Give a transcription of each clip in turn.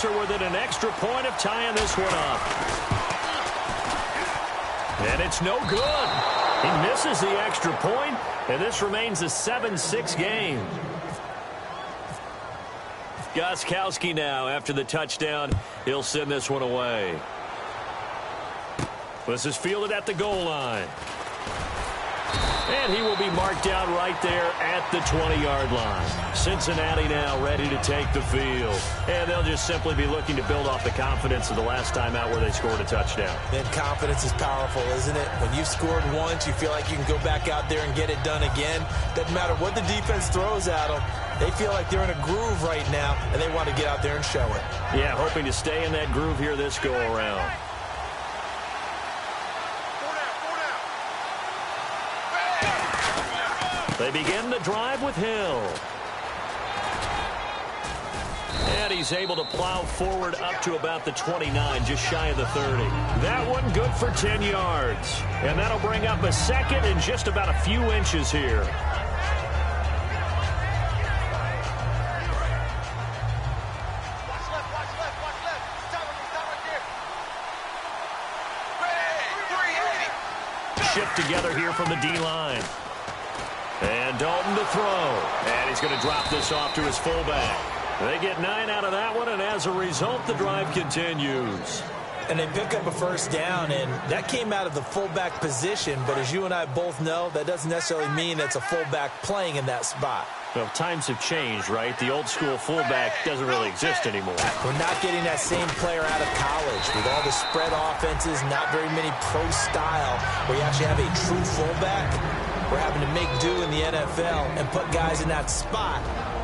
Within an extra point of tying this one up. And it's no good. He misses the extra point, and this remains a 7-6 game. Gostkowski now, after the touchdown, he'll send this one away. This is fielded at the goal line. And he will be marked down right there at the 20-yard line. Cincinnati now ready to take the field. And they'll just simply be looking to build off the confidence of the last time out where they scored a touchdown. Man, confidence is powerful, isn't it? When you've scored once, you feel like you can go back out there and get it done again. Doesn't matter what the defense throws at them. They feel like they're in a groove right now, and they want to get out there and show it. Yeah, hoping to stay in that groove here this go-around. They begin the drive with Hill. And he's able to plow forward up to about the 29, just shy of the 30. That one good for 10 yards. And that'll bring up a second and just about a few inches here. Shift together here from the D-line. And Dalton to throw. And he's going to drop this off to his fullback. They get 9 out of that one, and as a result, the drive continues. And they pick up a first down, and that came out of the fullback position. But as you and I both know, that doesn't necessarily mean it's a fullback playing in that spot. Well, times have changed, right? The old school fullback doesn't really exist anymore. We're not getting that same player out of college. With all the spread offenses, not very many pro style, where you actually have a true fullback. We're having to make do in the NFL and put guys in that spot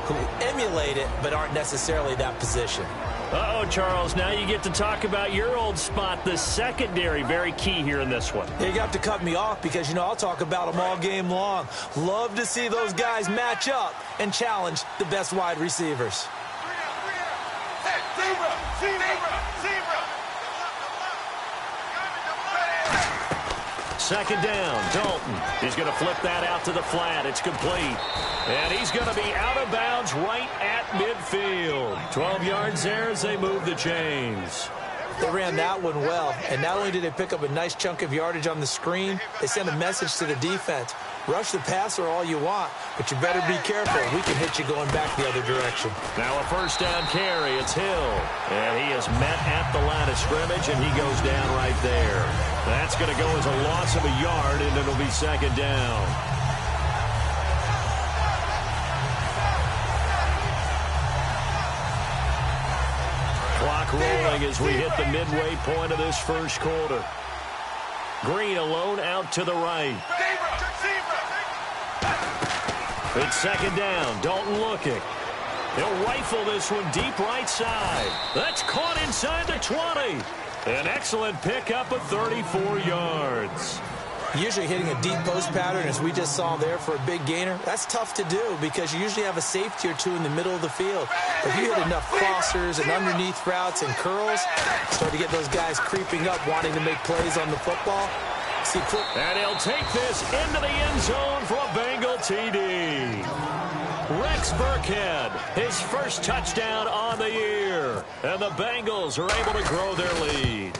who emulate it but aren't necessarily that position. Uh-oh, Charles, now you get to talk about your old spot, the secondary. Very key here in this one. You have to cut me off because, you know, I'll talk about them all game long. Love to see those guys match up and challenge the best wide receivers. Second down, Dalton. He's going to flip that out to the flat. It's complete. And he's going to be out of bounds right at midfield. 12 yards there as they move the chains. They ran that one well, and not only did they pick up a nice chunk of yardage on the screen, they sent a message to the defense. Rush the passer all you want, but you better be careful. We can hit you going back the other direction. Now a first down carry. It's Hill. And he is met at the line of scrimmage, and he goes down right there. That's going to go as a loss of a yard, and it'll be second down. Clock rolling as we hit the midway point of this first quarter. Green alone out to the right. It's second down. Dalton looking. He'll rifle this one deep right side. That's caught inside the 20. An excellent pickup of 34 yards. Usually hitting a deep post pattern, as we just saw there for a big gainer, that's tough to do because you usually have a safety or two in the middle of the field. If you hit enough crossers and underneath routes and curls, start to get those guys creeping up, wanting to make plays on the football. And he'll take this into the end zone for a Bengal TD. Rex Burkhead, his first touchdown on the year. And the Bengals are able to grow their lead.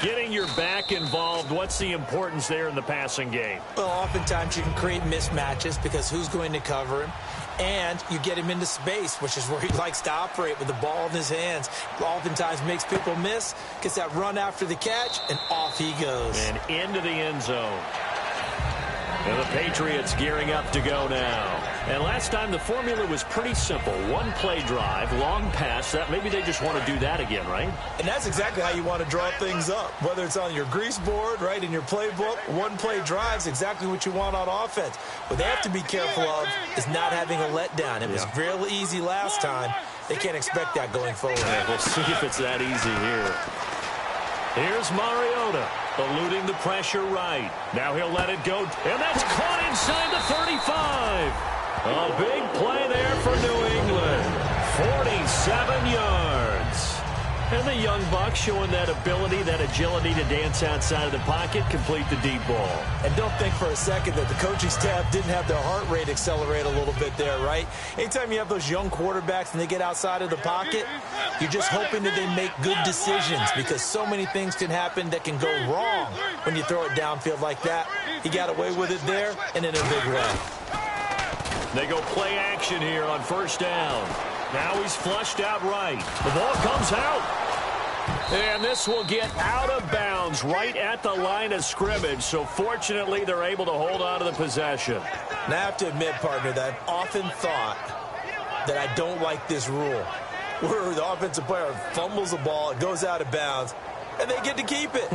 Getting your back involved, what's the importance there in the passing game? Well, oftentimes you can create mismatches because who's going to cover him? And you get him into space, which is where he likes to operate with the ball in his hands. Oftentimes makes people miss, gets that run after the catch, and off he goes. And into the end zone. And the Patriots gearing up to go now. And last time the formula was pretty simple. One play drive, long pass. That maybe they just want to do that again, right? And that's exactly how you want to draw things up. Whether it's on your grease board, right, in your playbook, one play drive is exactly what you want on offense. What they have to be careful of is not having a letdown. It was real easy last time. They can't expect that going forward. Yeah, we'll see if it's that easy here. Here's Mariota, eluding the pressure right. Now he'll let it go, and that's caught inside the 35. A big play there for New England. 47 yards. And the young buck showing that ability, that agility to dance outside of the pocket, complete the deep ball. And don't think for a second that the coaching staff didn't have their heart rate accelerate a little bit there, right? Anytime you have those young quarterbacks and they get outside of the pocket, you're just hoping that they make good decisions because so many things can happen that can go wrong when you throw it downfield like that. He got away with it there and in a big way. They go play action here on first down. Now he's flushed out right. The ball comes out. And this will get out of bounds right at the line of scrimmage. So fortunately, they're able to hold on to the possession. Now I have to admit, partner, that I've often thought that I don't like this rule, where the offensive player fumbles the ball, it goes out of bounds, and they get to keep it.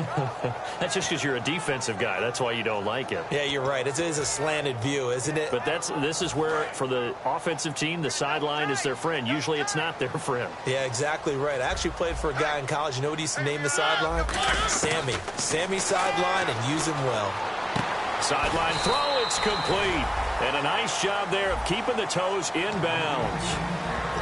That's just because you're a defensive guy. That's why you don't like it. Yeah, you're right. It is a slanted view, isn't it? But this is where, for the offensive team, the sideline is their friend. Usually it's not their friend. Yeah, exactly right. I actually played for a guy in college. You know what he used to name the sideline? Sammy. Sammy sideline, and use him well. Sideline throw, it's complete. And a nice job there of keeping the toes in bounds.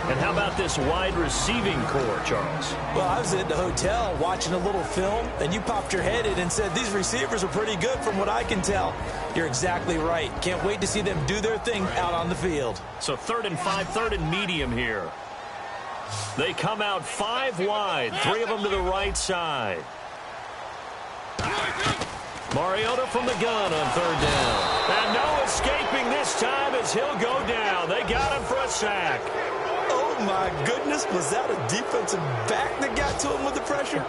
And how about this wide receiving core, Charles? Well, I was at the hotel watching a little film, and you popped your head in and said, these receivers are pretty good from what I can tell. You're exactly right. Can't wait to see them do their thing out on the field. So 3rd and 5, 3rd and medium here. They come out 5 wide, 3 of them to the right side. Mariota from the gun on 3rd down. And no escaping this time as he'll go down. They got him for a sack. Oh, my goodness. Was that a defensive back that got to him with the pressure?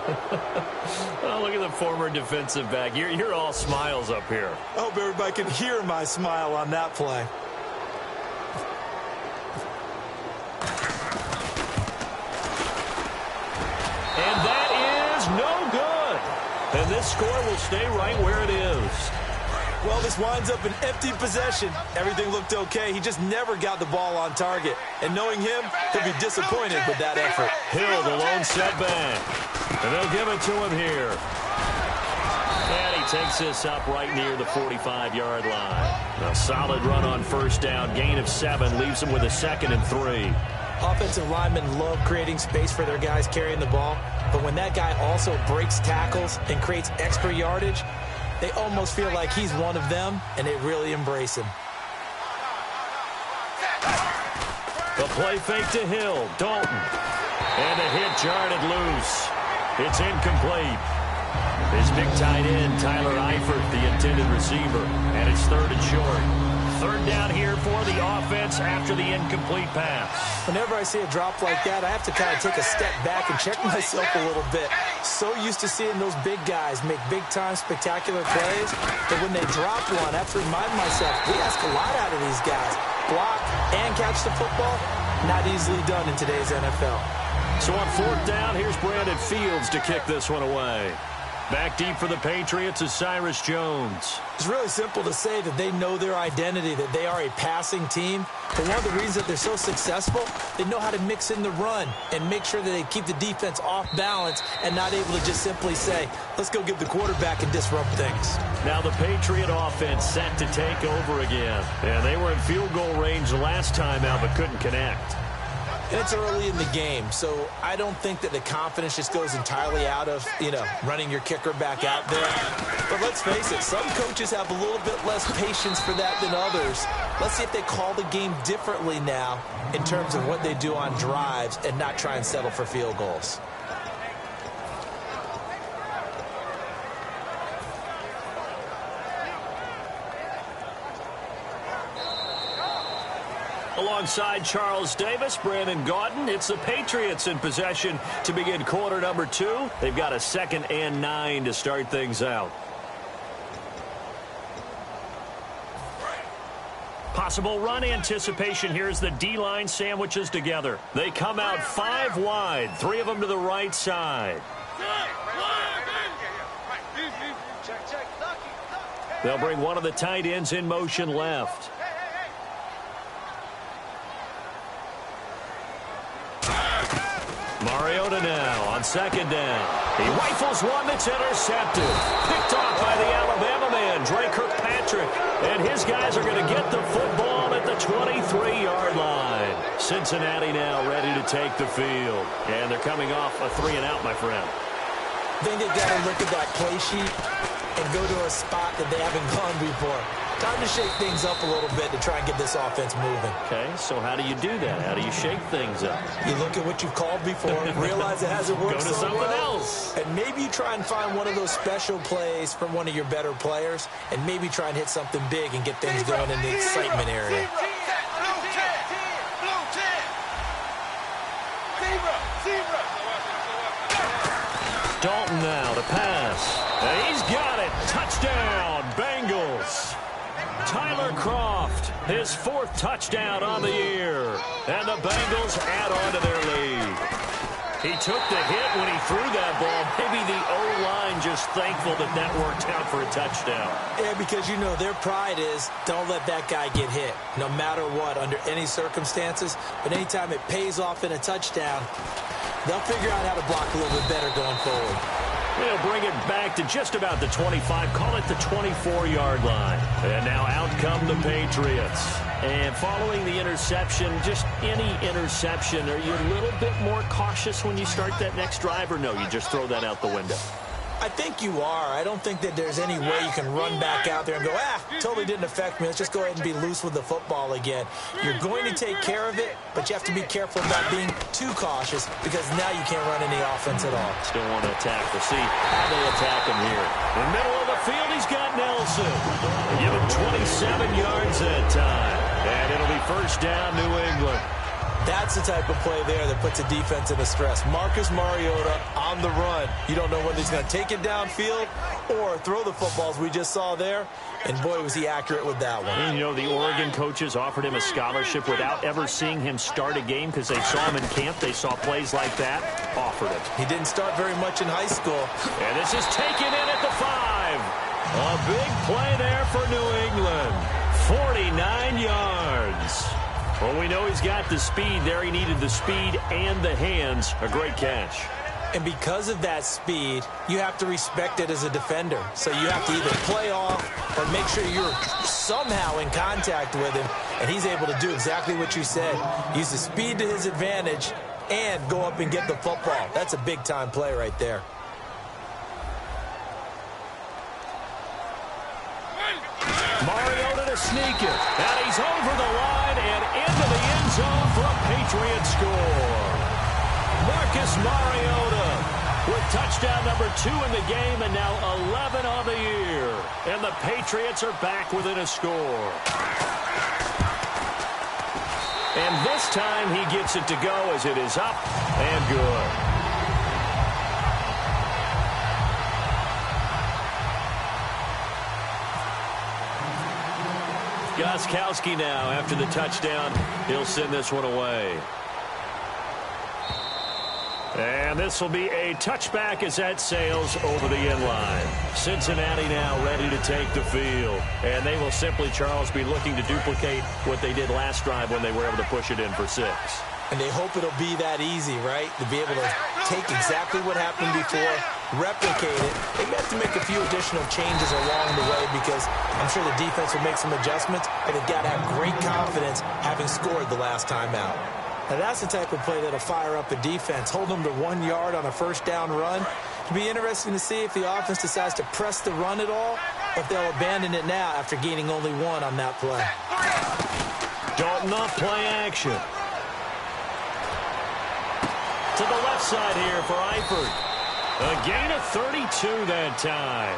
Oh, look at the former defensive back. You're all smiles up here. I hope everybody can hear my smile on that play. And that is no good. And this score will stay right where it is. Well, this winds up an empty possession. Everything looked okay. He just never got the ball on target. And knowing him, he'll be disappointed with that effort. Hill, the lone setback. And they'll give it to him here. And he takes this up right near the 45-yard line. A solid run on first down. Gain of 7 leaves him with a 2nd and 3. Offensive linemen love creating space for their guys carrying the ball. But when that guy also breaks tackles and creates extra yardage, they almost feel like he's one of them, and they really embrace him. The play fake to Hill. Dalton. And a hit jarred it loose. It's incomplete. His big tight end, Tyler Eifert, the intended receiver. And it's 3rd and short. 3rd down here for the offense after the incomplete pass. Whenever I see a drop like that, I have to kind of take a step back and check myself a little bit. So used to seeing those big guys make big-time spectacular plays that when they drop one, I have to remind myself, we ask a lot out of these guys. Block and catch the football, not easily done in today's NFL. So on 4th down, here's Brandon Fields to kick this one away. Back deep for the Patriots is Cyrus Jones. It's really simple to say that they know their identity, that they are a passing team. But one of the reasons that they're so successful, they know how to mix in the run and make sure that they keep the defense off balance and not able to just simply say, let's go get the quarterback and disrupt things. Now the Patriot offense set to take over again. And they were in field goal range the last time out but couldn't connect. And it's early in the game, so I don't think that the confidence just goes entirely out of, running your kicker back out there. But let's face it, some coaches have a little bit less patience for that than others. Let's see if they call the game differently now in terms of what they do on drives and not try and settle for field goals. Alongside Charles Davis, Brandon Gaudin, it's the Patriots in possession to begin quarter number 2. They've got a 2nd and 9 to start things out. Possible run anticipation here as the D-line sandwiches together. They come out 5 wide, 3 of them to the right side. They'll bring one of the tight ends in motion left. Mariota now on 2nd down. He rifles one that's intercepted. Picked off by the Alabama man, Dre Kirkpatrick. And his guys are going to get the football at the the 23-yard line. Cincinnati now ready to take the field. And they're coming off a 3-and-out, my friend. I think they've got to look at that play sheet and go to a spot that they haven't gone before. Time to shake things up a little bit to try and get this offense moving. Okay, so how do you do that? How do you shake things up? You look at what you've called before, realize it hasn't worked so well. Go to something else. And maybe you try and find one of those special plays from one of your better players, and maybe try and hit something big and get things going in the excitement area. Dalton now to pass. And he's got it. Touchdown, Bengals. Tyler Kroft, his 4th touchdown on the year. And the Bengals add on to their lead. He took the hit when he threw that ball. Maybe the O-line just thankful that that worked out for a touchdown. Yeah, because, you know, their pride is don't let that guy get hit, no matter what, under any circumstances. But anytime it pays off in a touchdown, they'll figure out how to block a little bit better going forward. They'll bring it back to just about the 25, call it the 24-yard line. And now out come the Patriots. And following the interception, just any interception, are you a little bit more cautious when you start that next drive, or no, you just throw that out the window? I think you are. I don't think that there's any way you can run back out there and go, totally didn't affect me. Let's just go ahead and be loose with the football again. You're going to take care of it, but you have to be careful about being too cautious because now you can't run any offense at all. Still want to attack. We'll see how they attack him here. In the middle of the field, he's got Nelson. They give him 27 yards that time. And it'll be first down, New England. That's the type of play there that puts a defense into stress. Marcus Mariota on the run. You don't know whether he's going to take it downfield or throw the footballs we just saw there. And, boy, was he accurate with that one. And, you know, the Oregon coaches offered him a scholarship without ever seeing him start a game because they saw him in camp. They saw plays like that, offered it. He didn't start very much in high school. And this is taken in at the 5. A big play there for New England. 49 yards. Well, we know he's got the speed there. He needed the speed and the hands. A great catch. And because of that speed, you have to respect it as a defender. So you have to either play off or make sure you're somehow in contact with him. And he's able to do exactly what you said. Use the speed to his advantage and go up and get the football. That's a big-time play right there. Mariota to sneak it. And he's over the line and into the end zone for a Patriots score. Marcus Mariota with touchdown number 2 in the game and now 11 on the year. And the Patriots are back within a score. And this time he gets it to go as it is up and good. Gostkowski now after the touchdown. He'll send this one away. And this will be a touchback as that sails over the end line. Cincinnati now ready to take the field. And they will simply, Charles, be looking to duplicate what they did last drive when they were able to push it in for 6. And they hope it'll be that easy, right? To be able to take exactly what happened before, replicate it. They have to make a few additional changes along the way because I'm sure the defense will make some adjustments, but they've got to have great confidence having scored the last time out. Now, that's the type of play that'll fire up a defense. Hold them to 1 yard on a first down run. It'll be interesting to see if the offense decides to press the run at all, or if they'll abandon it now after gaining only 1 on that play. Dalton off play action. To the left side here for Eifert. A gain of 32 that time.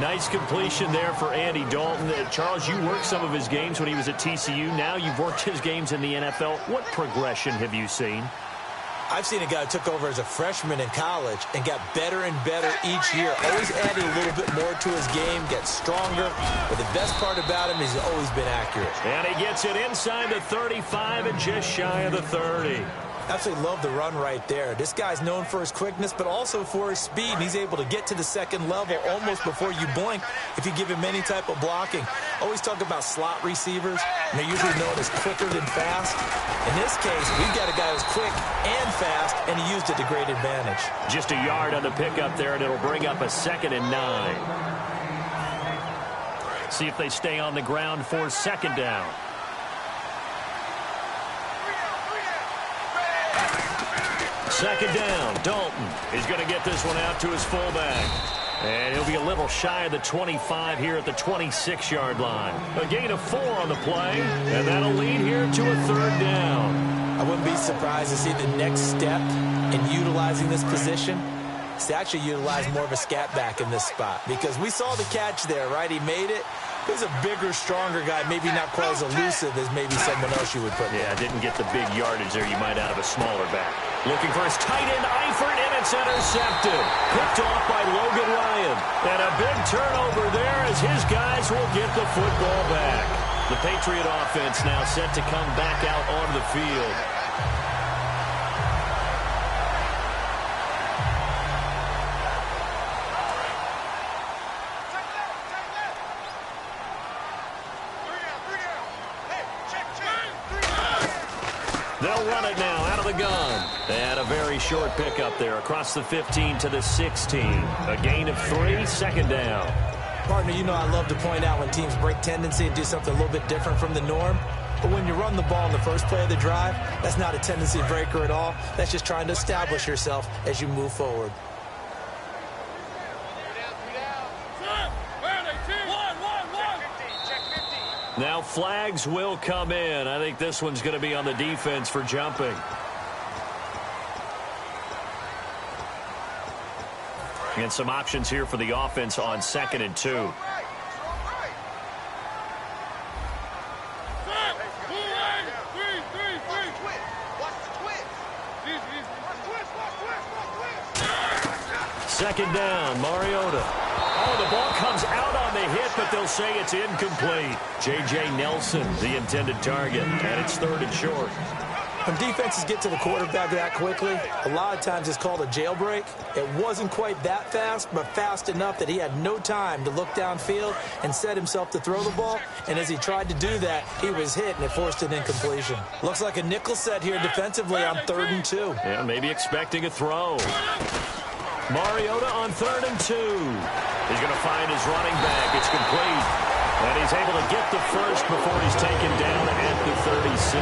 Nice completion there for Andy Dalton. Charles, you worked some of his games when he was at TCU. Now you've worked his games in the NFL. What progression have you seen? I've seen a guy who took over as a freshman in college and got better and better each year. Always adding a little bit more to his game, gets stronger. But the best part about him is he's always been accurate. And he gets it inside the 35 and just shy of the 30. Absolutely love the run right there. This guy's known for his quickness, but also for his speed. And he's able to get to the second level almost before you blink if you give him any type of blocking. Always talk about slot receivers, and they're usually known as quicker than fast. In this case, we've got a guy who's quick and fast, and he used it to great advantage. Just a yard on the pickup there, and it'll bring up a 2nd and 9. See if they stay on the ground for 2nd down. Second down, Dalton. He's going to get this one out to his fullback. And he'll be a little shy of the 25 here at the 26-yard line. A gain of 4 on the play, and that'll lead here to a third down. I wouldn't be surprised to see the next step in utilizing this position is to actually utilize more of a scat back in this spot, because we saw the catch there, right? He made it. He's a bigger, stronger guy, maybe not quite as elusive as maybe someone else you would put there. Yeah, didn't get the big yardage there you might out of a smaller back. Looking for his tight end, Eifert, and it's intercepted. Picked off by Logan Ryan. And a big turnover there as his guys will get the football back. The Patriot offense now set to come back out on the field. They'll run it now out of the gun. And a very short pickup there across the 15 to the 16. A gain of 3, second down. Partner, you know I love to point out when teams break tendency and do something a little bit different from the norm. But when you run the ball in the first play of the drive, that's not a tendency breaker at all. That's just trying to establish yourself as you move forward. Now flags will come in. I think this one's going to be on the defense for jumping. And some options here for the offense on 2nd and 2. Second down, Mariota. Oh, the ball comes out on the hit, but they'll say it's incomplete. J.J. Nelson, the intended target, and it's 3rd and short. When defenses get to the quarterback that quickly, a lot of times it's called a jailbreak. It wasn't quite that fast, but fast enough that he had no time to look downfield and set himself to throw the ball. And as he tried to do that, he was hit, and it forced an incompletion. Looks like a nickel set here defensively on 3rd and 2. Yeah, maybe expecting a throw. Mariota on 3rd and 2. He's going to find his running back. It's complete. And he's able to get the first before he's taken down at the 36.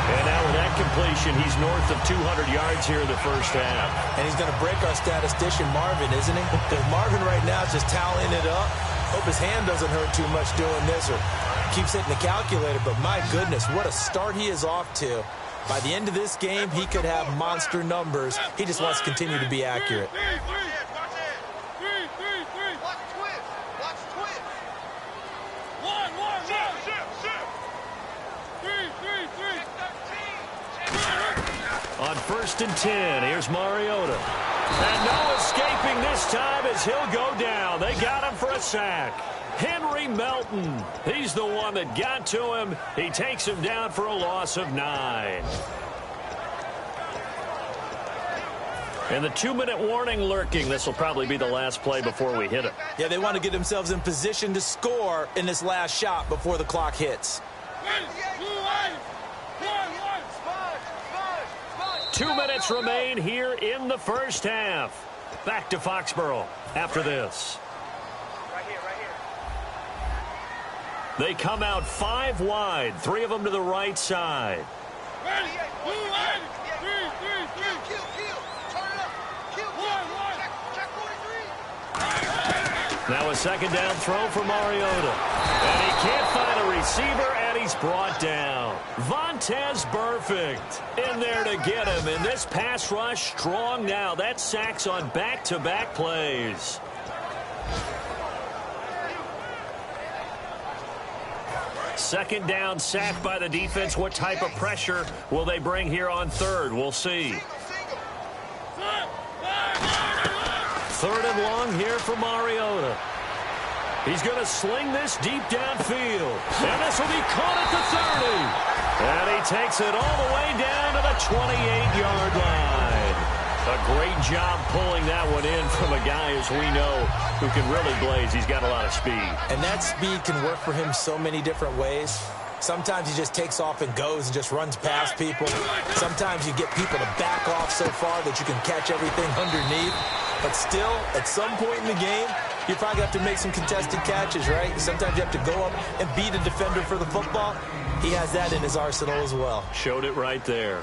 And now with that completion, he's north of 200 yards here in the first half. And he's going to break our statistician Marvin, isn't he? Because Marvin right now is just tallying it up. Hope his hand doesn't hurt too much doing this or keeps hitting the calculator. But my goodness, what a start he is off to. By the end of this game, he could have monster numbers. He just wants to continue to be accurate. On 1st and 10, here's Mariota. And no escaping this time as he'll go down. They got him for a sack. Henry Melton, he's the one that got to him. He takes him down for a loss of 9. And the 2-minute warning lurking. This will probably be the last play before we hit it. Yeah, they want to get themselves in position to score in this last shot before the clock hits. 2 minutes remain here in the first half. Back to Foxborough after this. They come out 5 wide, 3 of them to the right side. Now a second down throw for Mariota. And he can't find a receiver, and he's brought down. Vontaze Burfict in there to get him. And this pass rush strong now. That sacks on back-to-back plays. Second down, sack by the defense. What type of pressure will they bring here on 3rd? We'll see. 3rd and long here for Mariota. He's going to sling this deep downfield. And this will be caught at the 30. And he takes it all the way down to the 28-yard line. A great job pulling that one in from a guy, as we know, who can really blaze. He's got a lot of speed. And that speed can work for him so many different ways. Sometimes he just takes off and goes and just runs past people. Sometimes you get people to back off so far that you can catch everything underneath. But still, at some point in the game, you probably have to make some contested catches, right? Sometimes you have to go up and beat a defender for the football. He has that in his arsenal as well. Showed it right there.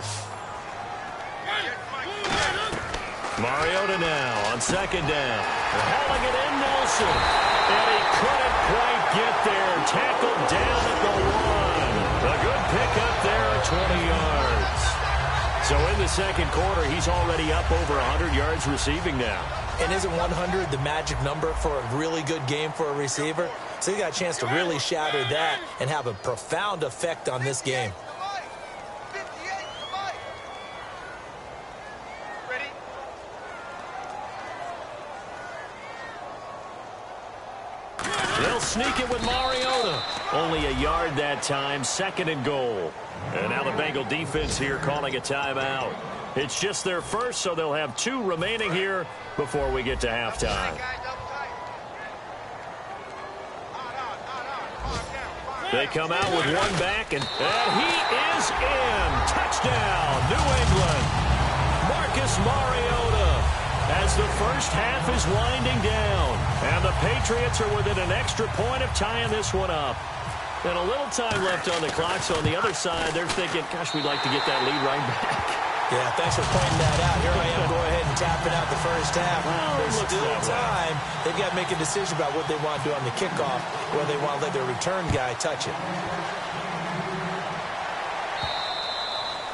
Mariota now on second down. Hauling it in, Nelson. And he couldn't quite get there. Tackled down at the 1. A good pickup there at 20 yards. So in the second quarter, he's already up over 100 yards receiving now. And isn't 100 the magic number for a really good game for a receiver? So he got a chance to really shatter that and have a profound effect on this game. They'll sneak it with Mariota. Only a yard that time, second and goal. And now the Bengal defense here calling a timeout. It's just their first, so they'll have 2 remaining here before we get to halftime. They come out with 1 back, and he is in. Touchdown, New England. Marcus Mariota as the first half is winding down. And the Patriots are within an extra point of tying this one up. And a little time left on the clock, so on the other side, they're thinking, gosh, we'd like to get that lead right back. Yeah, thanks for pointing that out. Here I am, go ahead and tapping out the first half. Well, there's still time. They've got to make a decision about what they want to do on the kickoff, whether they want to let their return guy touch it.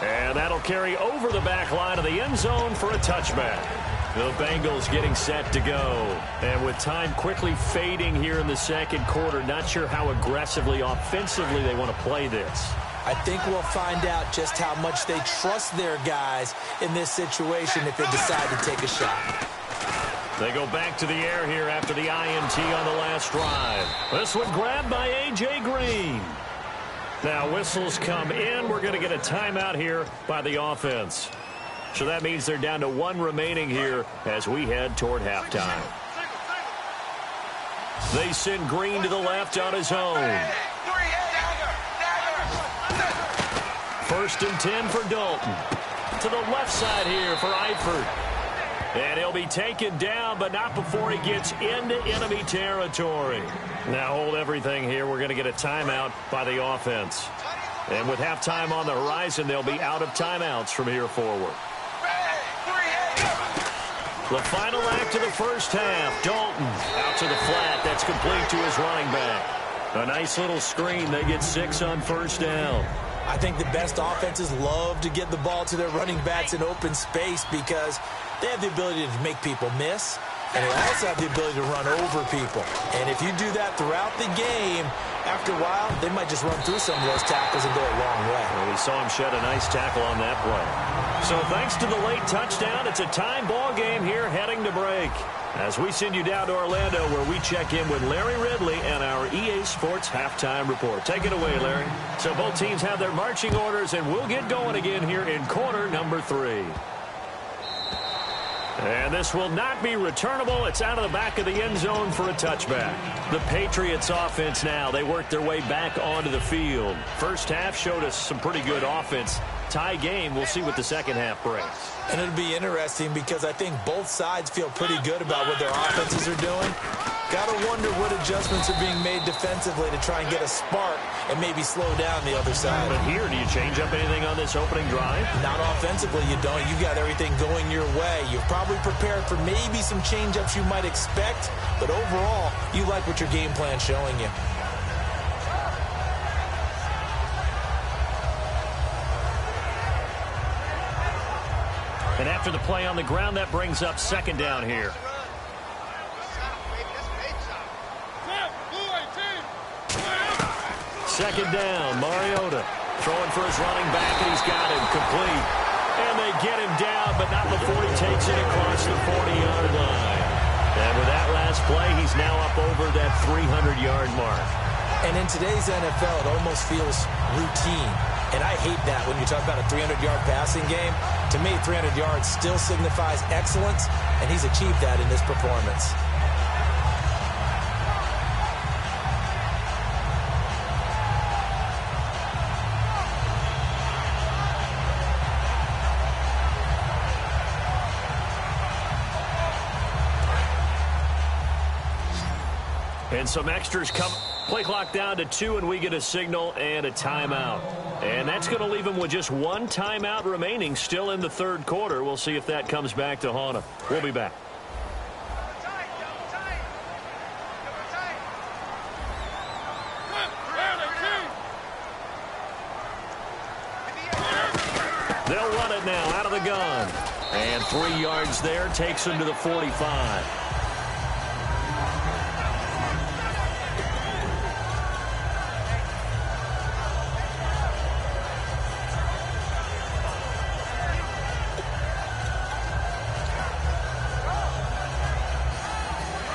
And that'll carry over the back line of the end zone for a touchback. The Bengals getting set to go. And with time quickly fading here in the second quarter, not sure how aggressively, offensively they want to play this. I think we'll find out just how much they trust their guys in this situation if they decide to take a shot. They go back to the air here after the INT on the last drive. This one grabbed by A.J. Green. Now whistles come in. We're going to get a timeout here by the offense. So that means they're down to 1 remaining here as we head toward halftime. They send Green to the left on his own. 1st and 10 for Dalton. To the left side here for Eifert. And he'll be taken down, but not before he gets into enemy territory. Now hold everything here. We're going to get a timeout by the offense. And with halftime on the horizon, they'll be out of timeouts from here forward. The final act of the first half. Dalton out to the flat. That's complete to his running back. A nice little screen. They get 6 on first down. I think the best offenses love to get the ball to their running backs in open space because they have the ability to make people miss, and they also have the ability to run over people. And if you do that throughout the game, after a while, they might just run through some of those tackles and go a long way. Well, we saw him shed a nice tackle on that play. So thanks to the late touchdown, it's a time ball game here heading to break. As we send you down to Orlando where we check in with Larry Ridley and our EA Sports Halftime Report. Take it away, Larry. So both teams have their marching orders, and we'll get going again here in quarter number 3. And this will not be returnable. It's out of the back of the end zone for a touchback. The Patriots offense now, they work their way back onto the field. First half showed us some pretty good offense. Tie game, we'll see what the second half brings. And it'll be interesting because I think both sides feel pretty good about what their offenses are doing. Got to wonder what adjustments are being made defensively to try and get a spark and maybe slow down the other side. But here, do you change up anything on this opening drive? Not offensively, you don't. You've got everything going your way. You've probably prepared for maybe some change-ups you might expect, but overall, you like what your game plan's showing you. And after the play on the ground, that brings up second down here. Second down, Mariota throwing for his running back, and he's got him complete. And they get him down, but not before he takes it across the 40-yard line. And with that last play, he's now up over that 300-yard mark. And in today's NFL, it almost feels routine. And I hate that when you talk about a 300-yard passing game. To me, 300 yards still signifies excellence, and he's achieved that in this performance. And some extras come. Play clock down to 2, and we get a signal and a timeout. And that's going to leave him with just one timeout remaining still in the third quarter. We'll see if that comes back to haunt him. We'll be back. They'll run it now out of the gun. And 3 yards there takes him to the 45.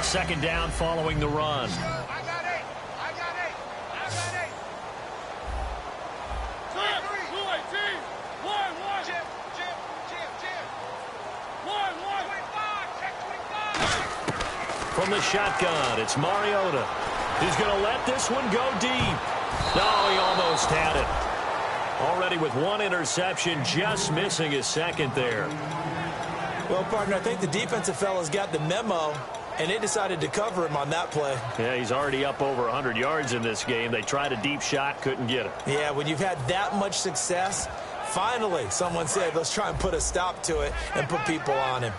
Second down following the run. I got it. From the shotgun, it's Mariota. He's going to let this one go deep. No, he almost had it. Already with one interception, just missing his second there. Well, partner, I think the defensive fellas got the memo, and they decided to cover him on that play. Yeah, he's already up over 100 yards in this game. They tried a deep shot, couldn't get it. Yeah, when you've had that much success, finally someone said, let's try and put a stop to it and put people on him.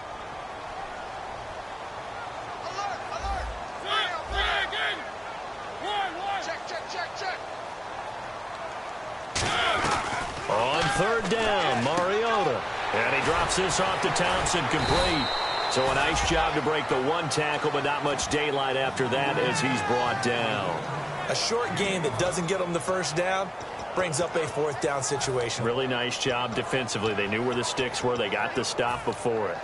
On third down, Mariota. And he drops this off to Townsend, complete. So a nice job to break the one tackle, but not much daylight after that as he's brought down. A short game that doesn't get them the first down brings up a fourth down situation. Really nice job defensively. They knew where the sticks were. They got the stop before it.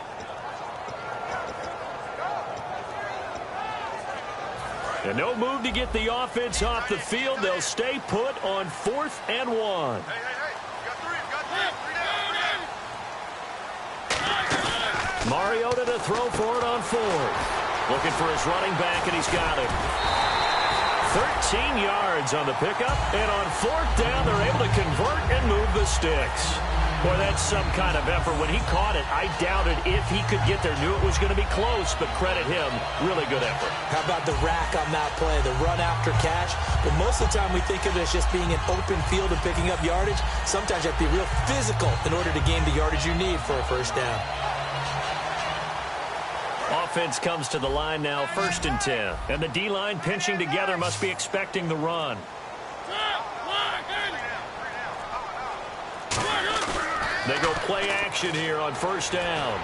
And no move to get the offense off the field. They'll stay put on 4th and 1. Hey, you got three down. Mariota to throw for it on 4th. Looking for his running back, and he's got it. 13 yards on the pickup, and on 4th down, they're able to convert and move the sticks. Boy, that's some kind of effort. When he caught it, I doubted if he could get there. Knew it was going to be close, but credit him. Really good effort. How about the rack on that play, the run after catch? But most of the time we think of it as just being an open field and picking up yardage. Sometimes you have to be real physical in order to gain the yardage you need for a first down. Offense comes to the line now, 1st and 10. And the D-line pinching together must be expecting the run. They go play action here on 1st down.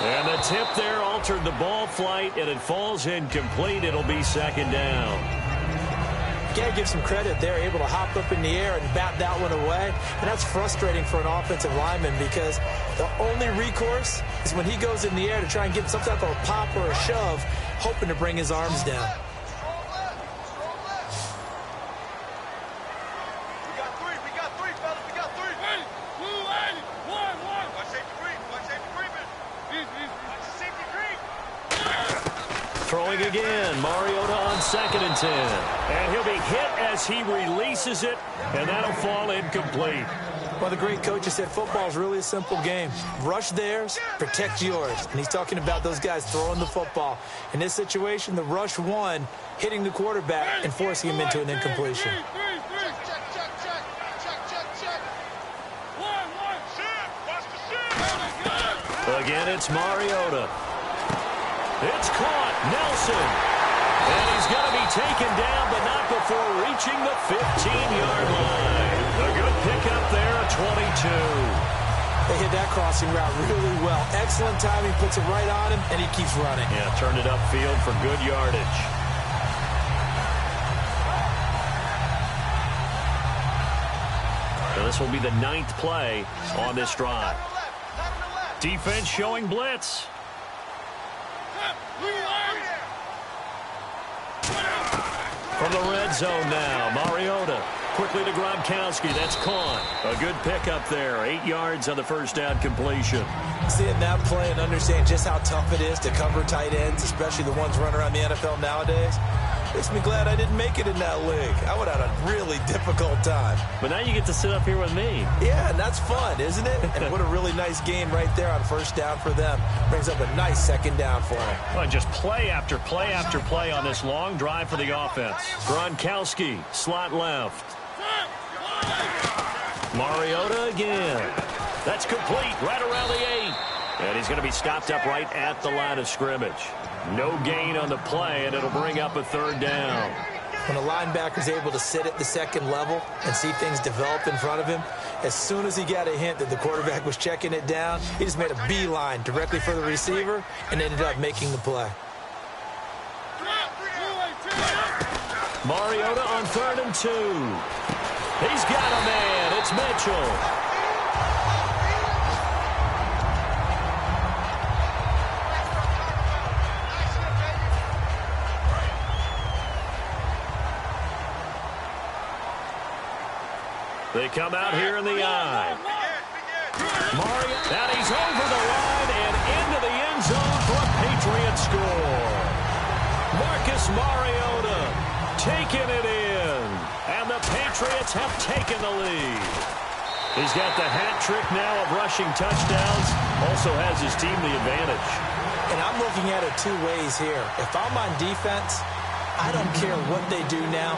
And the tip there altered the ball flight, and it falls incomplete. It'll be 2nd down. Got to give some credit. They're able to hop up in the air and bat that one away. And that's frustrating for an offensive lineman because the only recourse is when he goes in the air to try and get some type of a pop or a shove, hoping to bring his arms down. Throwing again, Mariota on 2nd and 10. And he'll be hit as he releases it, and that'll fall incomplete. Well, the great coach has said football is really a simple game. Rush theirs, protect yours. And he's talking about those guys throwing the football. In this situation, the rush one, hitting the quarterback and forcing him into an incompletion. Again, it's Mariota. It's caught. Nelson. And he's going to be taken down, but not before reaching the 15-yard line. A good pickup there, a 22. They hit that crossing route really well. Excellent timing, puts it right on him, and he keeps running. Yeah, turned it upfield for good yardage. So this will be the 9th play on this drive. Defense showing blitz. From the red zone now, Mariota quickly to Gronkowski. That's caught. A good pickup there. 8 yards on the 1st down completion. Seeing that play and understand just how tough it is to cover tight ends, especially the ones running around the NFL nowadays. Makes me glad I didn't make it in that league. I would have had a really difficult time. But now you get to sit up here with me. Yeah, and that's fun, isn't it? And what a really nice game right there on first down for them. Brings up a nice second down for them. Well, just play after play after play on this long drive for the offense. Gronkowski, slot left. Mariota again. That's complete right around the 8. And he's going to be stopped up right at the line of scrimmage. No gain on the play, and it'll bring up a third down. When a linebacker's able to sit at the second level and see things develop in front of him, as soon as he got a hint that the quarterback was checking it down, he just made a beeline directly for the receiver and ended up making the play. Mariota on 3rd and 2. He's got a man. It's Mitchell. They come out here in the eye. Mariota, and he's over the line and into the end zone for a Patriot score. Marcus Mariota taking it in, and the Patriots have taken the lead. He's got the hat trick now of rushing touchdowns, also has his team the advantage. And I'm looking at it two ways here. If I'm on defense, I don't care what they do now.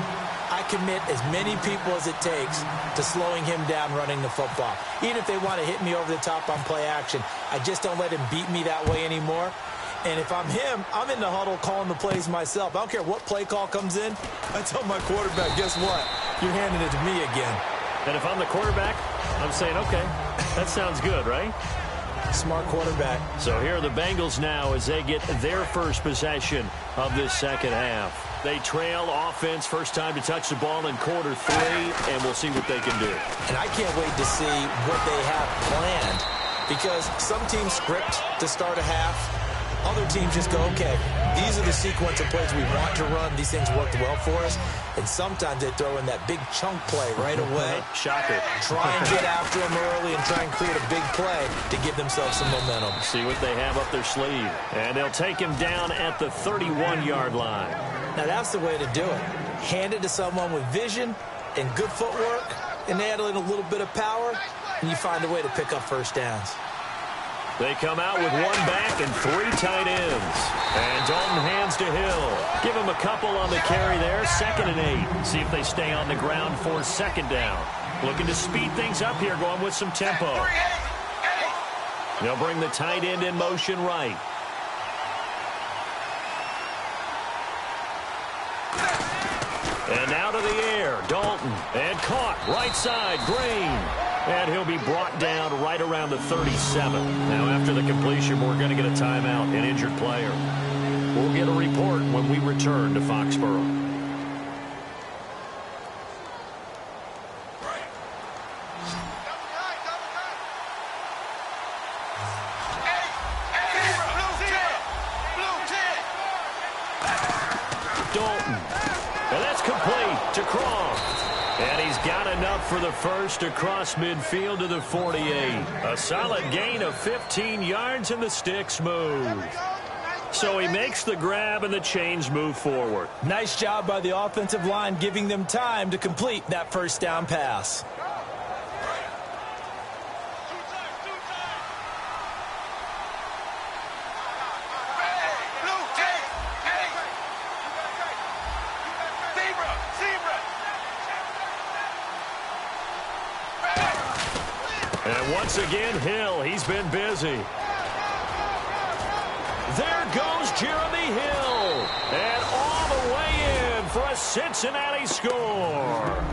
I commit as many people as it takes to slowing him down running the football. Even if they want to hit me over the top on play action, I just don't let him beat me that way anymore. And if I'm him, I'm in the huddle calling the plays myself. I don't care what play call comes in. I tell my quarterback, guess what? You're handing it to me again. And if I'm the quarterback, I'm saying, okay, that sounds good, right? Smart quarterback. So here are the Bengals now as they get their first possession of this second half. They trail offense, first time to touch the ball in quarter 3, and we'll see what they can do. And I can't wait to see what they have planned, because some teams script to start a half. Other teams just go, okay, these are the sequence of plays we want to run. These things worked well for us. And sometimes they throw in that big chunk play right away. Shocker. Try and get after them early and try and create a big play to give themselves some momentum. See what they have up their sleeve. And they'll take him down at the 31-yard line. Now that's the way to do it. Hand it to someone with vision and good footwork, and add in a little bit of power, and you find a way to pick up first downs. They come out with 1 back and 3 tight ends. And Dalton hands to Hill. Give him a couple on the carry there. 2nd and 8. See if they stay on the ground for 2nd down. Looking to speed things up here, going with some tempo. They'll bring the tight end in motion right. And out of the air, Dalton. And caught right side, Green. And he'll be brought down right around the 37. Now, after the completion, we're going to get a timeout, an injured player. We'll get a report when we return to Foxborough. Dalton. And that's complete to Croft. And he's got enough for the first across midfield to the 48. A solid gain of 15 yards, and the sticks move. So he makes the grab, and the chains move forward. Nice job by the offensive line, giving them time to complete that first down pass. And once again, Hill, he's been busy. There goes Jeremy Hill. And all the way in for a Cincinnati score.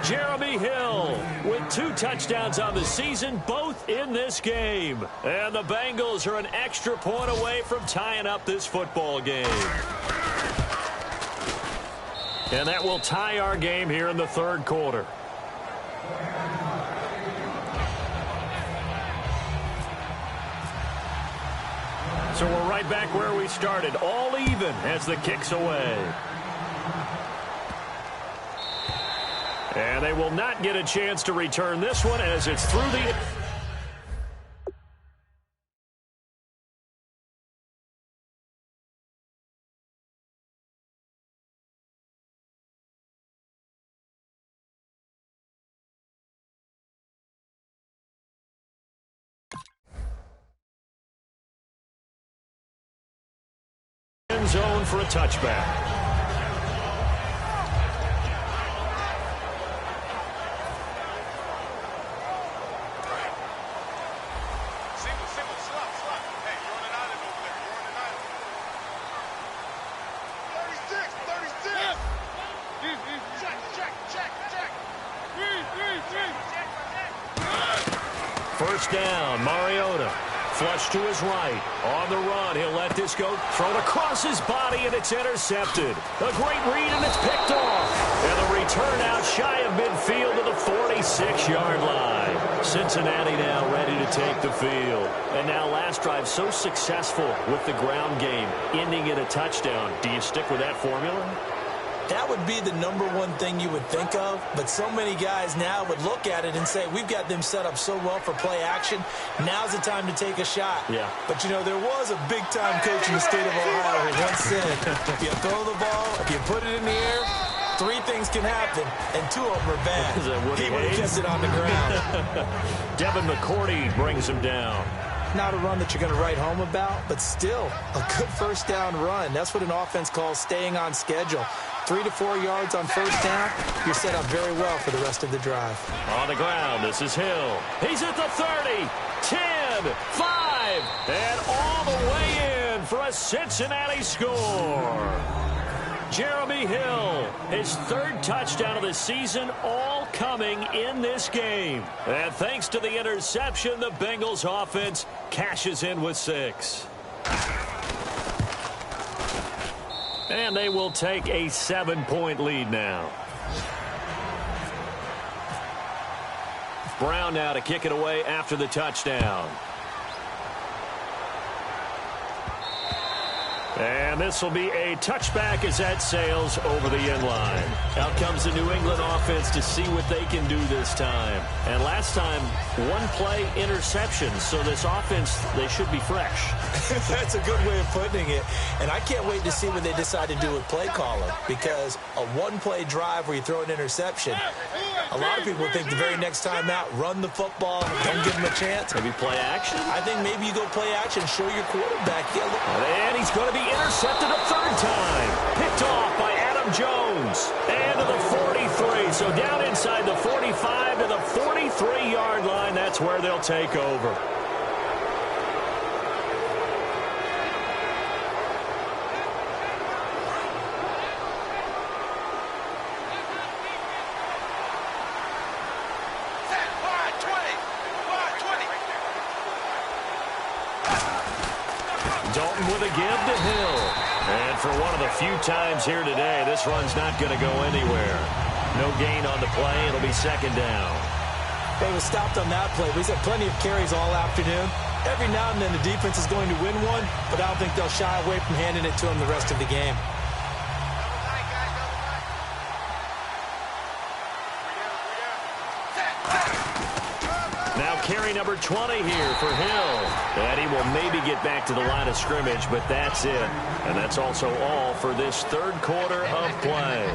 Jeremy Hill with 2 touchdowns on the season, both in this game. And the Bengals are an extra point away from tying up this football game. And that will tie our game here in the 3rd quarter. So we're right back where we started, all even as the kick's away. And they will not get a chance to return this one as it's through the... for a touchback. First down, Mariota. Flush to his right. On the run, he'll let this go. Thrown across his body, and it's intercepted. A great read, and it's picked off. And the return out shy of midfield to the 46-yard line. Cincinnati now ready to take the field. And now last drive so successful with the ground game, ending in a touchdown. Do you stick with that formula? That would be the #1 thing you would think of, but so many guys now would look at it and say, we've got them set up so well for play action. Now's the time to take a shot. Yeah. But, you know, there was a big-time coach in the state of Ohio who once said, if you throw the ball, if you put it in the air, 3 things can happen, and 2 of them are bad. He would have kept it on the ground. Devin McCourty brings him down. Not a run that you're going to write home about, but still a good first down run. That's what an offense calls staying on schedule. 3 to 4 yards on first down, you're set up very well for the rest of the drive. On the ground, this is Hill. He's at the 30, 10, 5, and all the way in for a Cincinnati score. Jeremy Hill, his 3rd touchdown of the season, all coming in this game. And thanks to the interception, the Bengals offense cashes in with 6. And they will take a 7-point lead now. Brown now to kick it away after the touchdown. And this will be a touchback as that sails over the end line. Out comes the New England offense to see what they can do this time. And last time, 1 play interception. So this offense, they should be fresh. That's a good way of putting it. And I can't wait to see what they decide to do with play calling. Because a 1-play drive where you throw an interception, a lot of people think the very next time out, run the football, don't give them a chance. Maybe play action? I think maybe you go play action, show your quarterback. Yeah, look. And he's going to be intercepted a 3rd time. Picked off by Adam Jones. And to the 43. So down inside the 45 to the 43-yard line. That's where they'll take over. Dalton with a give to Hill. And for one of the few times here today, this run's not going to go anywhere. No gain on the play. It'll be 2nd down. They were stopped on that play, but he's had plenty of carries all afternoon. Every now and then the defense is going to win one, but I don't think they'll shy away from handing it to him the rest of the game. Now carry number 20 here for Hill. And he will maybe get back to the line of scrimmage, but that's it. And that's also all for this 3rd quarter of play.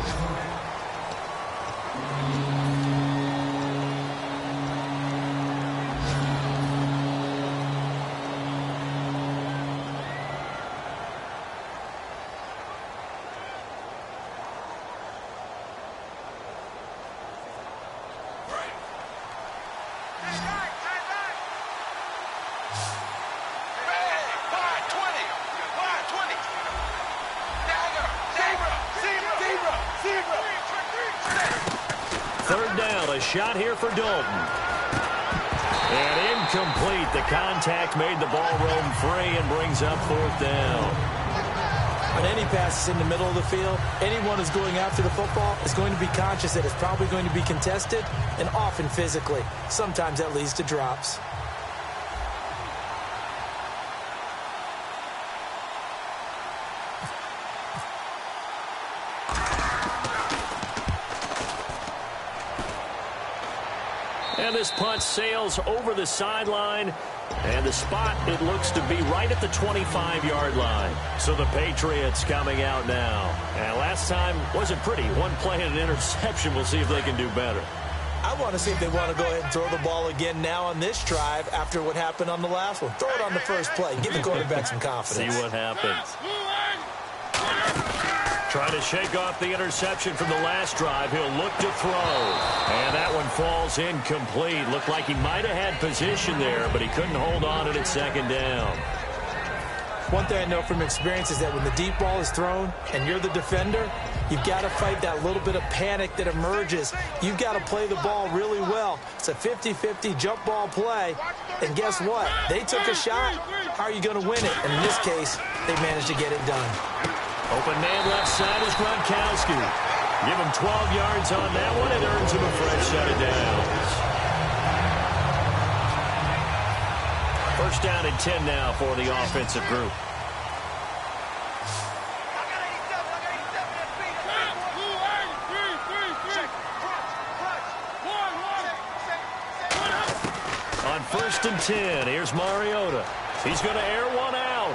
Shot here for Dalton. And incomplete. The contact made the ball roam free and brings up 4th down. On any passes in the middle of the field, anyone who's going after the football is going to be conscious that it's probably going to be contested, and often physically. Sometimes that leads to drops. And this punt sails over the sideline. And the spot, it looks to be right at the 25-yard line. So the Patriots coming out now. And last time wasn't pretty. 1 play and an interception. We'll see if they can do better. I want to see if they want to go ahead and throw the ball again now on this drive after what happened on the last one. Throw it on the first play. Give the quarterback some confidence. See what happens. Trying to shake off the interception from the last drive. He'll look to throw. And that one falls incomplete. Looked like he might have had position there, but he couldn't hold on to it at second down. One thing I know from experience is that when the deep ball is thrown and you're the defender, you've got to fight that little bit of panic that emerges. You've got to play the ball really well. It's a 50-50 jump ball play. And guess what? They took a shot. How are you going to win it? And in this case, they managed to get it done. Open man left side is Gronkowski. Give him 12 yards on that one. It earns him a fresh set of downs. First down and 10 now for the offensive group. On first and 10, here's Mariota. He's going to air one out.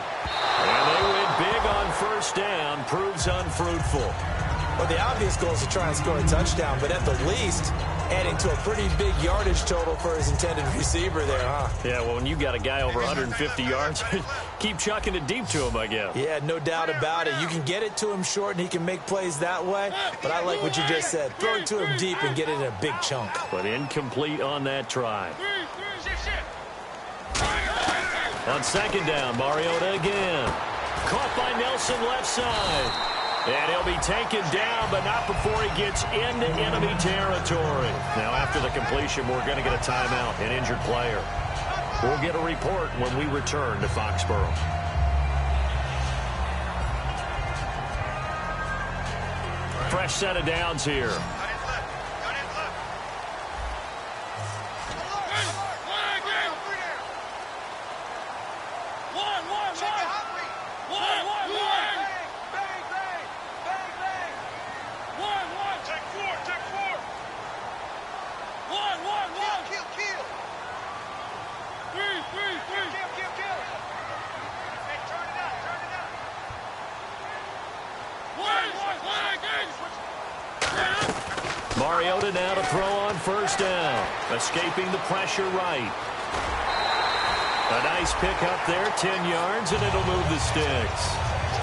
And they win big on first down. Proves unfruitful. Well, the obvious goal is to try and score a touchdown, but at the least, adding to a pretty big yardage total for his intended receiver there, huh? Yeah, well, when you got a guy over 150 yards, keep chucking it deep to him, I guess. Yeah, no doubt about it. You can get it to him short, and he can make plays that way, but I like what you just said. Throw it to him deep and get it in a big chunk. But incomplete on that try. On second down, Mariota again. Caught by Nelson left side. And he'll be taken down, but not before he gets into enemy territory. Now, after the completion, we're going to get a timeout, an injured player. We'll get a report when we return to Foxborough. Fresh set of downs here. Mariota now to throw on first down. Escaping the pressure right. A nice pickup there, 10 yards, and it'll move the sticks.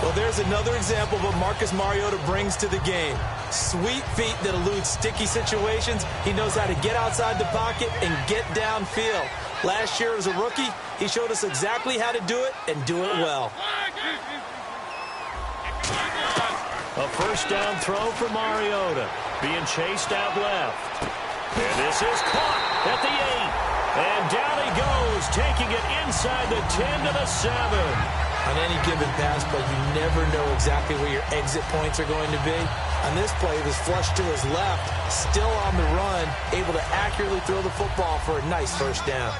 Well, there's another example of what Marcus Mariota brings to the game. Sweet feet that elude sticky situations. He knows how to get outside the pocket and get downfield. Last year as a rookie, he showed us exactly how to do it and do it well. A first down throw for Mariota. Being chased out left. And this is caught at the 8. And down he goes, taking it inside the 10 to the 7. On any given pass play, you never know exactly where your exit points are going to be. On this play, it was flushed to his left, still on the run, able to accurately throw the football for a nice first down.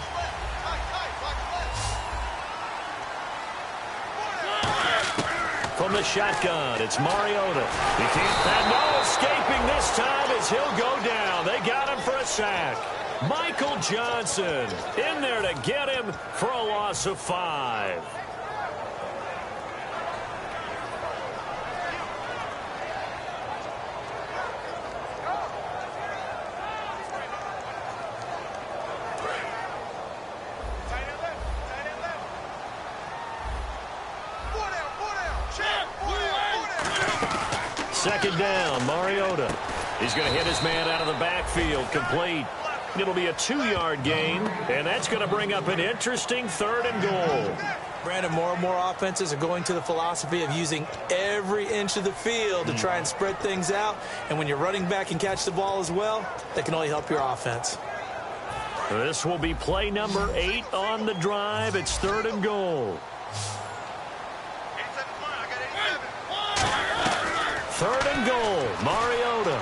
From the shotgun, it's Mariota. He can't, and no escaping this time as he'll go down. They got him for a sack. Michael Johnson in there to get him for a loss of 5. Second down, Mariota. He's going to hit his man out of the backfield, complete. It'll be a 2-yard gain, and that's going to bring up an interesting 3rd and goal. Brandon, more and more offenses are going to the philosophy of using every inch of the field to try and spread things out. And when you're running back and catch the ball as well, that can only help your offense. This will be play number 8 on the drive. It's 3rd and goal. 3rd and goal, Mariota.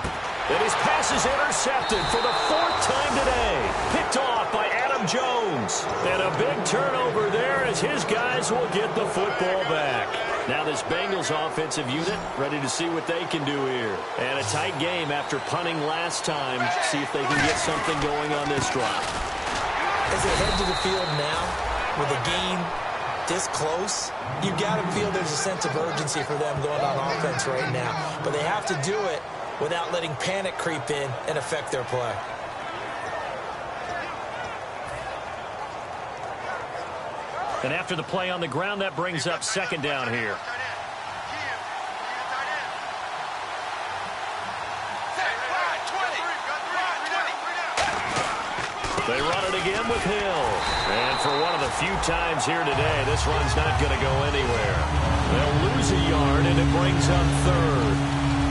And his pass is intercepted for the 4th time today. Picked off by Adam Jones. And a big turnover there as his guys will get the football back. Now this Bengals offensive unit ready to see what they can do here. And a tight game after punting last time. See if they can get something going on this drive. As they head to the field now with a game this close, you got to feel there's a sense of urgency for them going on offense right now. But they have to do it without letting panic creep in and affect their play. And after the play on the ground, that brings up second down here. They run it again with Hill. And for one of the few times here today, this run's not going to go anywhere. They'll lose a yard, and it brings up third.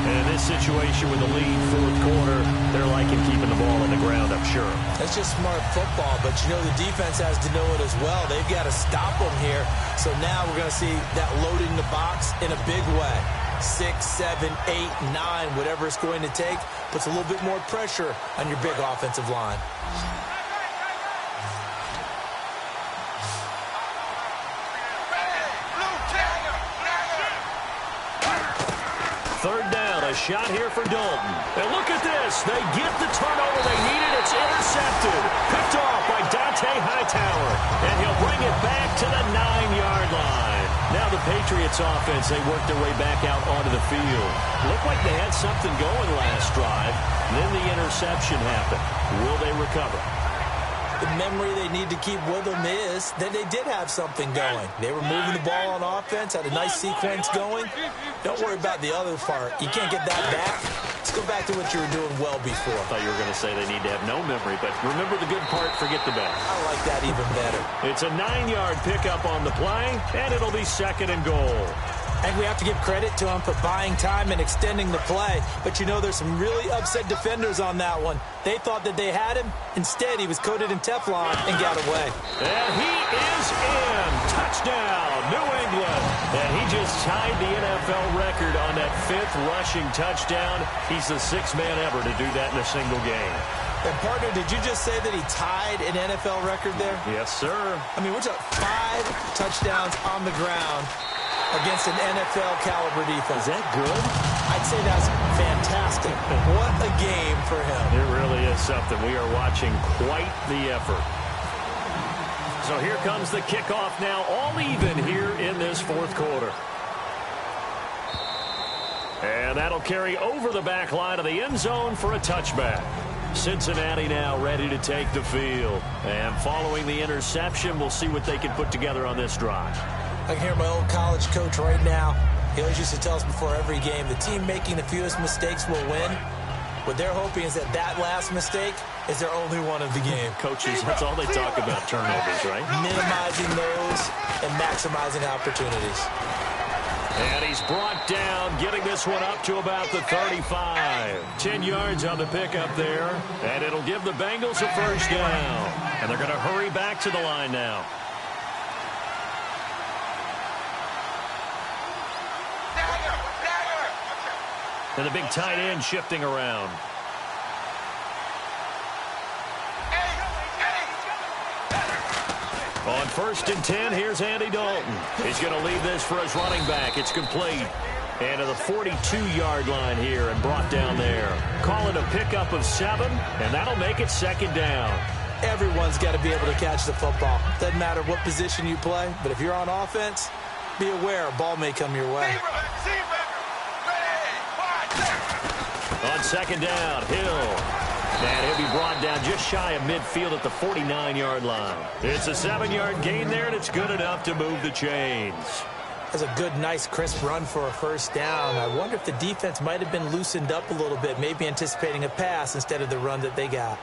And in this situation with the lead fourth quarter, they're liking keeping the ball on the ground, I'm sure. That's just smart football, but you know the defense has to know it as well. They've got to stop them here. So now we're going to see that loading the box in a big way. 6, 7, 8, 9, whatever it's going to take, puts a little bit more pressure on your big offensive line. Third down, a shot here for Dalton. And look at this. They get the turnover they needed. It's intercepted. Picked off by Dante Hightower. And he'll bring it back to the 9-yard line. Now the Patriots offense, they worked their way back out onto the field. Looked like they had something going last drive. Then the interception happened. Will they recover? The memory they need to keep with them is that they did have something going. They were moving the ball on offense, had a nice sequence going. Don't worry about the other part. You can't get that back. Let's go back to what you were doing well before. I thought you were going to say they need to have no memory, but remember the good part, forget the bad. I like that even better. It's a 9-yard pickup on the play, and it'll be 2nd and goal. I think we have to give credit to him for buying time and extending the play. But, you know, there's some really upset defenders on that one. They thought that they had him. Instead, he was coated in Teflon and got away. And he is in. Touchdown, New England. And he just tied the NFL record on that 5th rushing touchdown. He's the 6th man ever to do that in a single game. And, partner, did you just say that he tied an NFL record there? Yes, sir. I mean, we're talking 5 touchdowns on the ground against an NFL-caliber defense. Is that good? I'd say that's fantastic. What a game for him. It really is something. We are watching quite the effort. So here comes the kickoff now, all even here in this fourth quarter. And that'll carry over the back line of the end zone for a touchback. Cincinnati now ready to take the field. And following the interception, we'll see what they can put together on this drive. I can hear my old college coach right now. He always used to tell us before every game, the team making the fewest mistakes will win. What they're hoping is that that last mistake is their only one of the game. Coaches, that's all they talk about, turnovers, right? Minimizing those and maximizing opportunities. And he's brought down, getting this one up to about the 35. 10 yards on the pickup there, and it'll give the Bengals a first down. And they're going to hurry back to the line now. And the big tight end shifting around. On 1st and 10, here's Andy Dalton. He's going to leave this for his running back. It's complete. And to the 42-yard line here and brought down there. Call it a pickup of 7, and that'll make it 2nd down. Everyone's got to be able to catch the football. Doesn't matter what position you play, but if you're on offense, be aware a ball may come your way. On 2nd down, Hill. And he'll be brought down just shy of midfield at the 49-yard line. It's a 7-yard gain there, and it's good enough to move the chains. That's a good, nice, crisp run for a first down. I wonder if the defense might have been loosened up a little bit, maybe anticipating a pass instead of the run that they got.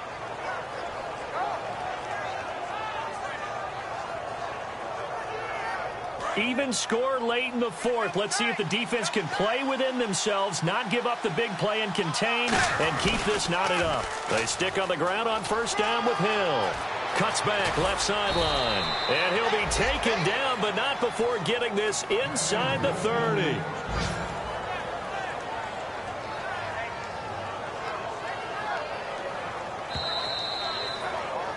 Even score late in the fourth. Let's see if the defense can play within themselves, not give up the big play and contain, and keep this knotted up. They stick on the ground on 1st down with Hill. Cuts back left sideline. And he'll be taken down, but not before getting this inside the 30.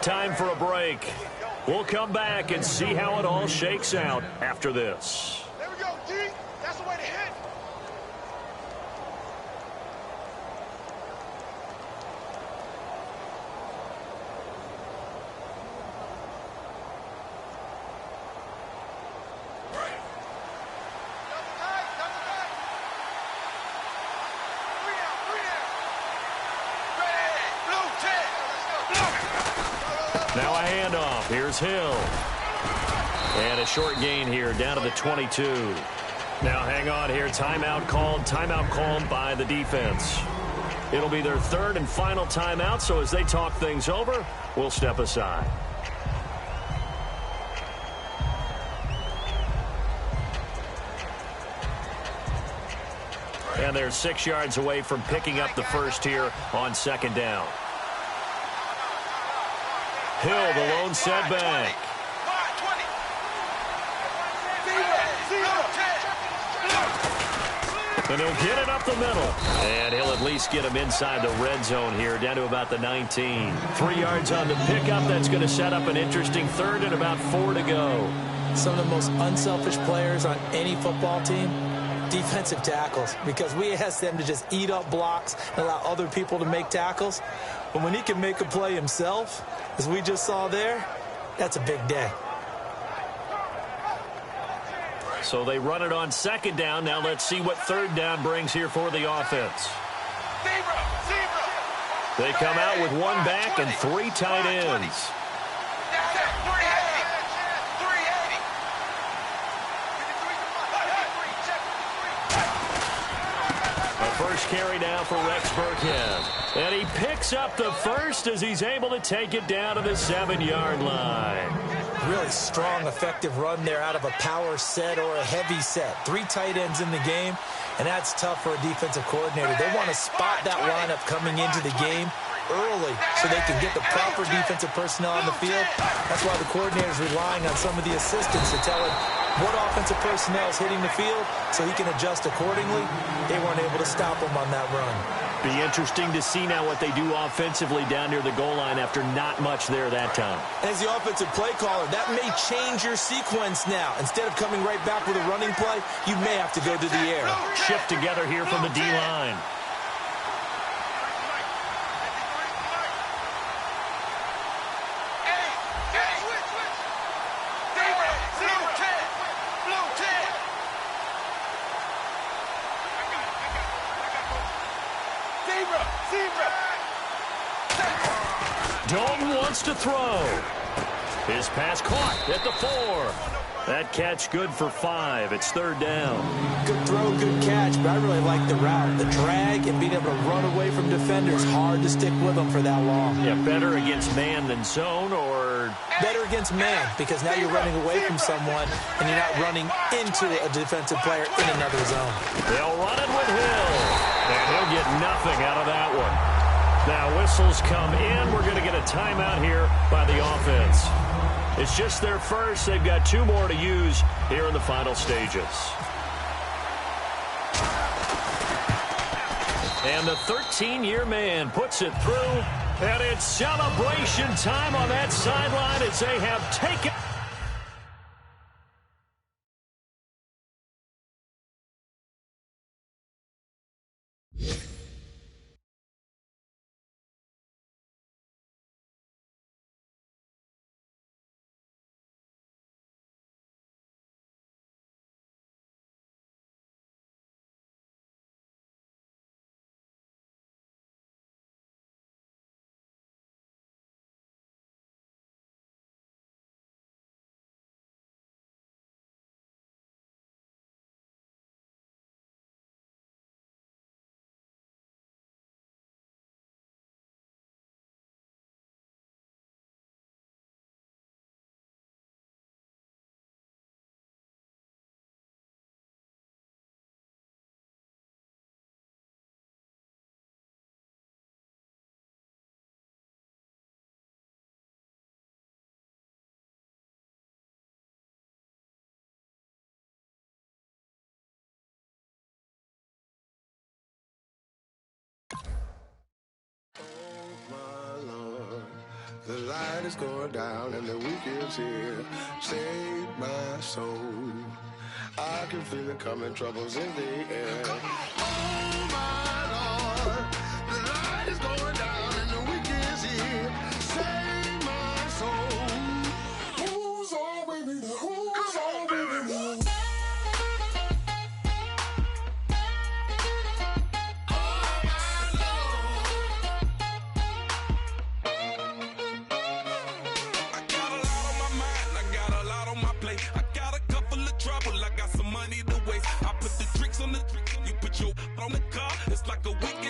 Time for a break. We'll come back and see how it all shakes out after this. There we go, D. That's the way to hit. Double tight, double tight. 3 down, 3 down. Ready, blue, 10. Let's go. Now a handoff. Here's Hill. And a short gain here down to the 22. Now hang on here. Timeout called by the defense. It'll be their third and final timeout, so as they talk things over, we'll step aside. And they're 6 yards away from picking up the first here on second down. Hill, the lone setback. And he'll get it up the middle. And he'll at least get him inside the red zone here, down to about the 19. 3 yards on the pickup. That's going to set up an interesting third and about 4 to go. Some of the most unselfish players on any football team, defensive tackles, because we ask them to just eat up blocks and allow other people to make tackles. But when he can make a play himself, as we just saw there, that's a big day. So they run it on second down. Now let's see what third down brings here for the offense. They come out with one back and 3 tight ends. First carry now for Rex Burkhead. And he picks up the first as he's able to take it down to the 7-yard line. Really strong, effective run there out of a power set or a heavy set. 3 tight ends in the game, and that's tough for a defensive coordinator. They want to spot that lineup coming into the game early so they can get the proper defensive personnel on the field. That's why the coordinator is relying on some of the assistants to tell him what offensive personnel is hitting the field so he can adjust accordingly. They weren't able to stop him on that run. Be interesting to see now what they do offensively down near the goal line after not much there that time. As the offensive play caller, that may change your sequence now. Instead of coming right back with a running play, you may have to go to the air. Shift together here from the D-line. Dalton wants to throw. His pass caught at the 4. That catch good for 5. It's third down. Good throw, good catch, but I really like the route. The drag and being able to run away from defenders. Hard to stick with them for that long. Yeah, better against man than zone, or better against man, because now you're running away from someone and you're not running into a defensive player in another zone. They'll run it with Hill, and he'll get nothing out of that one. Now whistles come in. We're going to get a timeout here by the offense. It's just their first. They've got 2 more to use here in the final stages. And the 13-year man puts it through, and it's celebration time on that sideline as they have taken. The light is going down and the week is here. Save my soul. I can feel it coming, troubles in the air. Oh my Lord, the light is going down and the week is here. Save my soul. Who's all with me? Who's all with me? On the car, it's like a week